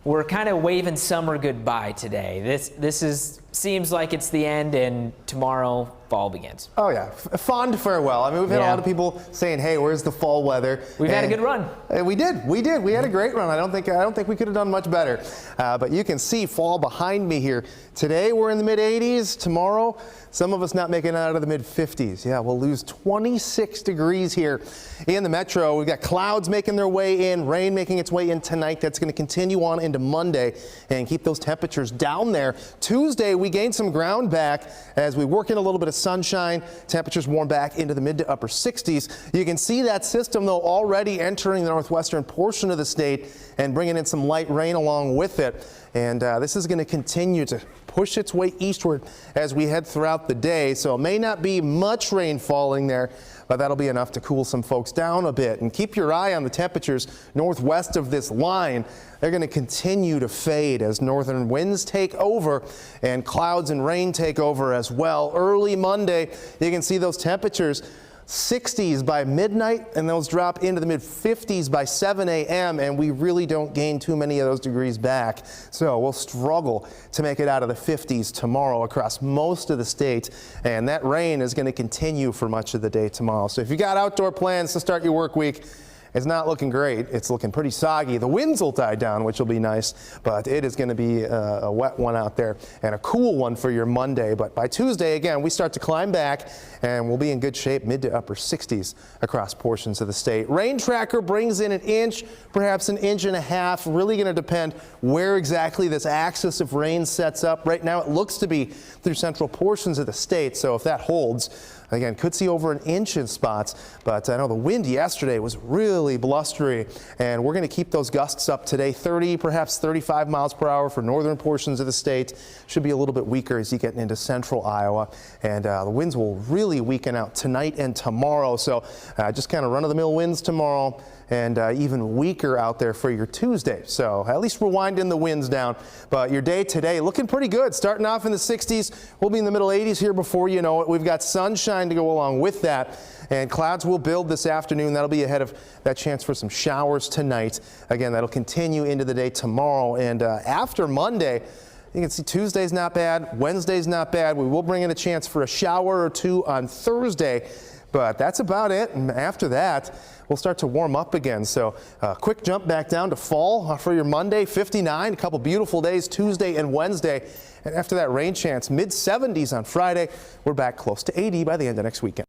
we're kind of waving summer goodbye today. Seems like it's the end, and tomorrow fall begins. Oh yeah, fond farewell. I mean, we've had a lot of people saying, "Hey, where's the fall weather?" We've had a good run. We did. We had a great run. I don't think we could have done much better. But you can see fall behind me here. Today we're in the mid 80s. Tomorrow, some of us not making it out of the mid 50s. Yeah, we'll lose 26 degrees here in the metro. We've got clouds making their way in, rain making its way in tonight. That's going to continue on into Monday and keep those temperatures down there. Tuesday, we gained some ground back as we work in a little bit of sunshine. Temperatures warm back into the mid to upper 60s. You can see that system, though, already entering the northwestern portion of the state and bringing in some light rain along with it. And this is going to continue to push its way eastward as we head throughout the day. So it may not be much rain falling there, but that'll be enough to cool some folks down a bit. And keep your eye on the temperatures northwest of this line. They're going to continue to fade as northern winds take over and clouds and rain take over as well. Early Monday, you can see those temperatures 60s by midnight, and those drop into the mid 50s by 7 a.m. and we really don't gain too many of those degrees back. So we'll struggle to make it out of the 50s tomorrow across most of the state, and that rain is going to continue for much of the day tomorrow. So if you got outdoor plans to start your work week, it's not looking great. It's looking pretty soggy. The winds will die down, which will be nice, but it is going to be a wet one out there and a cool one for your Monday. But by Tuesday, again, we start to climb back and we'll be in good shape, mid to upper 60s across portions of the state. Rain tracker brings in an inch, perhaps an inch and a half. Really going to depend where exactly this axis of rain sets up. Right now, it looks to be through central portions of the state. So if that holds, again, could see over an inch in spots, but I know the wind yesterday was really blustery, and we're going to keep those gusts up today. 30, perhaps 35 miles per hour for northern portions of the state. Should be a little bit weaker as you get into central Iowa, and the winds will really weaken out tonight and tomorrow. So just kind of run-of-the-mill winds tomorrow, and even weaker out there for your Tuesday. So at least we're winding the winds down. But your day today looking pretty good. Starting off in the 60s. We'll be in the middle 80s here before you know it. We've got sunshine to go along with that. And clouds will build this afternoon. That'll be ahead of that chance for some showers tonight. Again, that'll continue into the day tomorrow. And after Monday, you can see Tuesday's not bad. Wednesday's not bad. We will bring in a chance for a shower or two on Thursday. But that's about it, and after that, we'll start to warm up again. So quick jump back down to fall for your Monday, 59, a couple beautiful days Tuesday and Wednesday. And after that rain chance, mid 70s on Friday, we're back close to 80 by the end of next weekend.